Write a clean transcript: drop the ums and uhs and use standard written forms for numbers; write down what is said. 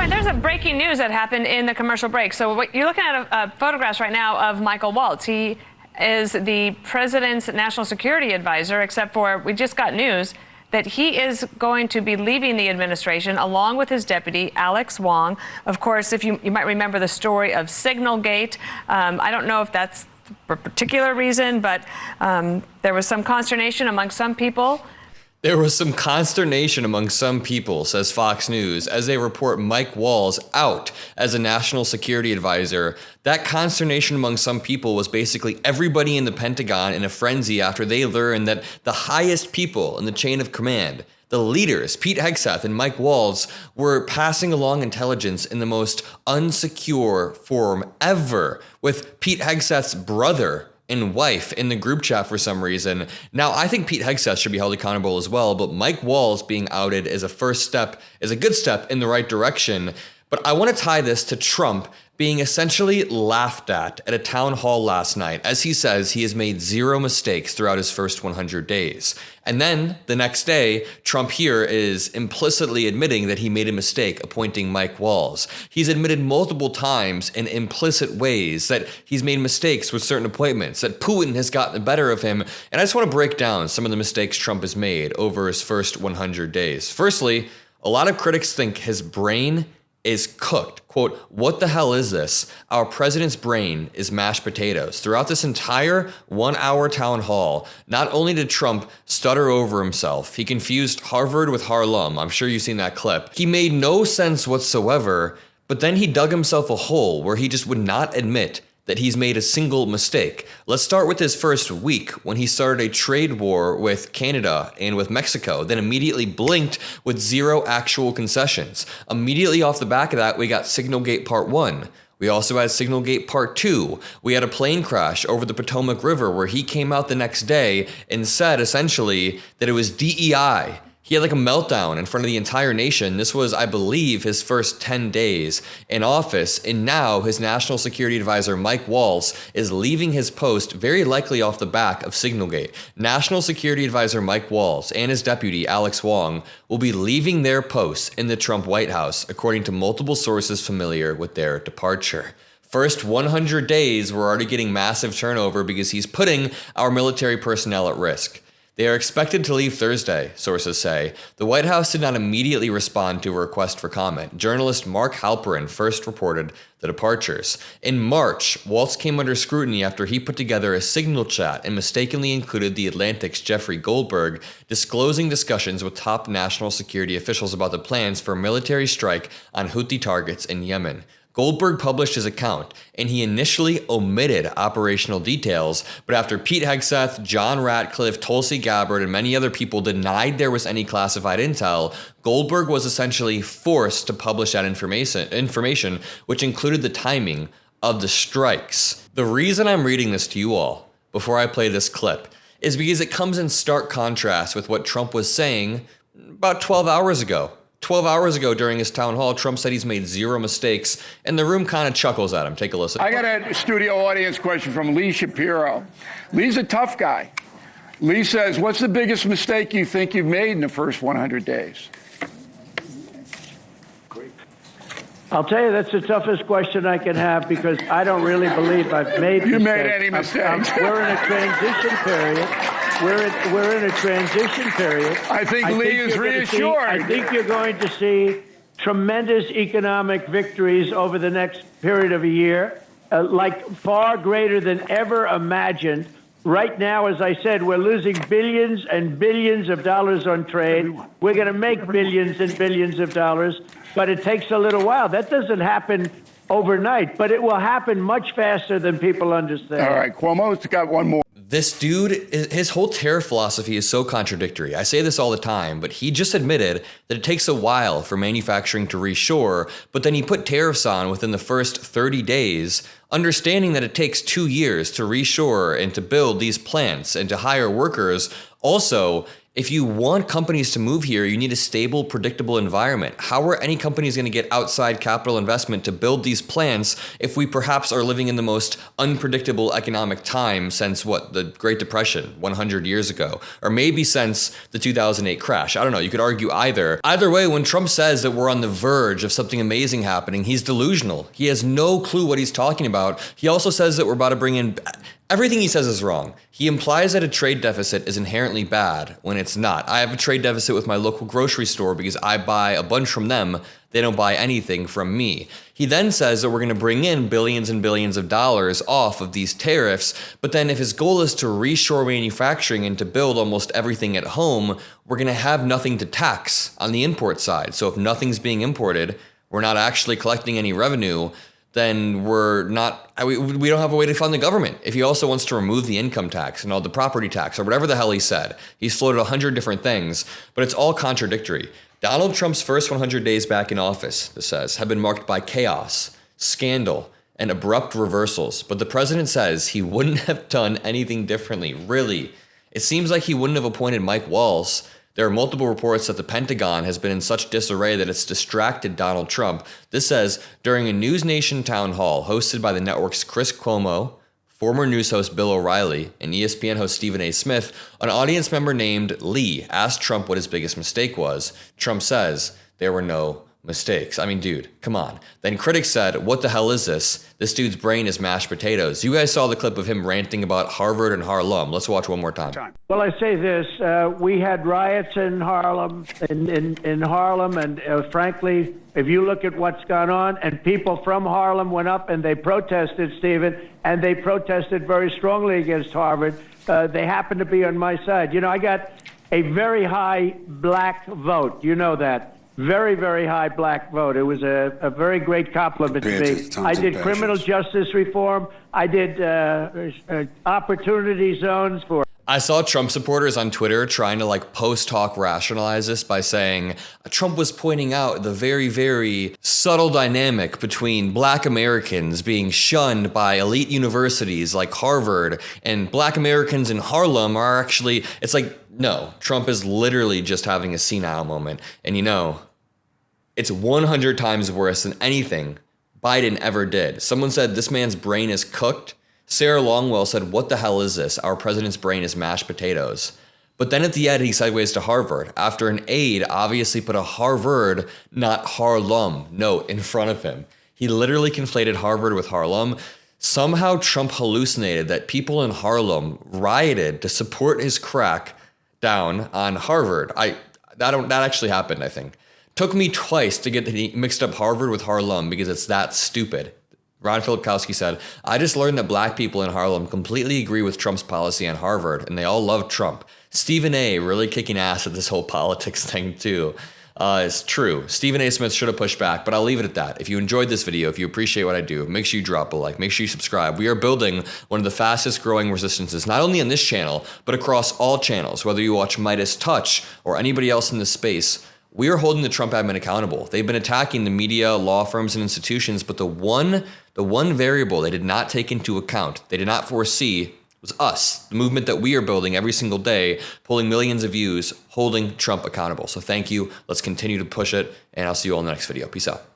Brian, there's a breaking news that happened in the commercial break. So what you're looking at photographs right now of Michael Waltz. He is the president's national security advisor, except for we just got news that he is going to be leaving the administration along with his deputy, Alex Wong. Of course, if you might remember the story of SignalGate. I don't know if that's for a particular reason, but there was some consternation among some people. There was some consternation among some people, says Fox News, as they report Mike Waltz out as a national security advisor. That consternation among some people was basically everybody in the Pentagon in a frenzy after they learned that the highest people in the chain of command, the leaders, Pete Hegseth and Mike Waltz, were passing along intelligence in the most unsecure form ever, with Pete Hegseth's brother and wife in the group chat for some reason. Now, I think Pete Hegseth should be held accountable as well, but Mike Waltz being outed is a first step, is a good step in the right direction. But I want to tie this to Trump being essentially laughed at a town hall last night. As he says, he has made zero mistakes throughout his first 100 days. And then the next day, Trump here is implicitly admitting that he made a mistake appointing Mike Waltz. He's admitted multiple times in implicit ways that he's made mistakes with certain appointments, that Putin has gotten the better of him. And I just want to break down some of the mistakes Trump has made over his first 100 days. Firstly, a lot of critics think his brain is cooked. Quote, "What the hell is this? Our president's brain is mashed potatoes." Throughout this entire 1-hour town hall, not only did Trump stutter over himself, he confused Harvard with Harlem. I'm sure you've seen that clip. He made no sense whatsoever, but then he dug himself a hole where he just would not admit that he's made a single mistake. Let's start with his first week when he started a trade war with Canada and with Mexico, then immediately blinked with zero actual concessions. Immediately off the back of that, we got SignalGate Part 1. We also had SignalGate Part 2. We had a plane crash over the Potomac River where he came out the next day and said essentially that it was DEI. He had like a meltdown in front of the entire nation. This was, I believe, his first 10 days in office. And now his national security advisor, Mike Waltz, is leaving his post very likely off the back of SignalGate. National security advisor Mike Waltz and his deputy, Alex Wong, will be leaving their posts in the Trump White House, according to multiple sources familiar with their departure. First 100 days, we're already getting massive turnover because he's putting our military personnel at risk. They are expected to leave Thursday, sources say. The White House did not immediately respond to a request for comment. Journalist Mark Halperin first reported the departures. In March, Waltz came under scrutiny after he put together a signal chat and mistakenly included The Atlantic's Jeffrey Goldberg, disclosing discussions with top national security officials about the plans for a military strike on Houthi targets in Yemen. Goldberg published his account, and he initially omitted operational details, but after Pete Hegseth, John Ratcliffe, Tulsi Gabbard, and many other people denied there was any classified intel, Goldberg was essentially forced to publish that information, which included the timing of the strikes. The reason I'm reading this to you all, before I play this clip, is because it comes in stark contrast with what Trump was saying about 12 hours ago. 12 hours ago during his town hall, Trump said he's made zero mistakes, and the room kind of chuckles at him. Take a listen. I got a studio audience question from Lee Shapiro. Lee's a tough guy. Lee says, what's the biggest mistake you think you've made in the first 100 days? I'll tell you, that's the toughest question I can have because I don't really believe I've made mistakes. You made any mistakes? We're in a transition period. We're in a transition period. I think Lee is reassured. I think you're going to see tremendous economic victories over the next period of a year, like far greater than ever imagined. Right now, as I said, we're losing billions and billions of dollars on trade. We're going to make billions and billions of dollars, but it takes a little while. That doesn't happen overnight, but it will happen much faster than people understand. All right, Cuomo's got one more. This dude, his whole tariff philosophy is so contradictory. I say this all the time, but he just admitted that it takes a while for manufacturing to reshore, but then he put tariffs on within the first 30 days, understanding that it takes 2 years to reshore and to build these plants and to hire workers. Also, If you want companies to move here, you need a stable, predictable environment. How are any companies going to get outside capital investment to build these plants if we perhaps are living in the most unpredictable economic time since the Great Depression 100 years ago, or maybe since the 2008 crash? I don't know. You could argue either. Either way, when Trump says that we're on the verge of something amazing happening, he's delusional. He has no clue what he's talking about. He also says that we're about to bring in... Everything he says is wrong. He implies that a trade deficit is inherently bad when it's not. I have a trade deficit with my local grocery store because I buy a bunch from them. They don't buy anything from me. He then says that we're going to bring in billions and billions of dollars off of these tariffs, but then if his goal is to reshore manufacturing and to build almost everything at home, we're going to have nothing to tax on the import side. So if nothing's being imported, we're not actually collecting any revenue, then we don't have a way to fund the government. If he also wants to remove the income tax and all the property tax or whatever the hell he said, he's floated 100 different things, but it's all contradictory. Donald Trump's first 100 days back in office, this says, have been marked by chaos, scandal, and abrupt reversals. But the president says he wouldn't have done anything differently. Really? It seems like he wouldn't have appointed Mike Waltz. There are multiple reports that the Pentagon has been in such disarray that it's distracted Donald Trump. This says, during a News Nation town hall hosted by the network's Chris Cuomo, former news host Bill O'Reilly, and ESPN host Stephen A. Smith, an audience member named Lee asked Trump what his biggest mistake was. Trump says, there were no mistakes. I mean, dude, come on. Then critics said, what the hell is this? This dude's brain is mashed potatoes. You guys saw the clip of him ranting about Harvard and Harlem. Let's watch one more time. Well, I say this. We had riots in Harlem, in Harlem, and frankly, if you look at what's gone on, and people from Harlem went up and they protested, Stephen, and they protested very strongly against Harvard. They happened to be on my side. You know, I got a very high black vote. You know that. Very, very high black vote. It was a very great compliment to me. I did criminal justice reform. I did opportunity zones for... I saw Trump supporters on Twitter trying to post hoc rationalize this by saying Trump was pointing out the very, very subtle dynamic between black Americans being shunned by elite universities like Harvard and black Americans in Harlem are actually, it's like, no, Trump is literally just having a senile moment. And it's 100 times worse than anything Biden ever did. Someone said this man's brain is cooked. Sarah Longwell said, what the hell is this? Our president's brain is mashed potatoes. But then at the end, he segues to Harvard after an aide obviously put a Harvard, not Harlem, note in front of him. He literally conflated Harvard with Harlem. Somehow Trump hallucinated that people in Harlem rioted to support his crack down on Harvard. That actually happened, I think. Took me twice to get mixed up Harvard with Harlem because it's that stupid. Ron Filipkowski said, I just learned that black people in Harlem completely agree with Trump's policy on Harvard, and they all love Trump. Stephen A. really kicking ass at this whole politics thing, too. It's true. Stephen A. Smith should have pushed back, but I'll leave it at that. If you enjoyed this video, if you appreciate what I do, make sure you drop a like, make sure you subscribe. We are building one of the fastest growing resistances, not only on this channel, but across all channels, whether you watch MeidasTouch or anybody else in this space. We are holding the Trump admin accountable. They've been attacking the media, law firms, and institutions, but the one variable they did not take into account, they did not foresee, was us, the movement that we are building every single day, pulling millions of views, holding Trump accountable. So thank you. Let's continue to push it, and I'll see you all in the next video. Peace out.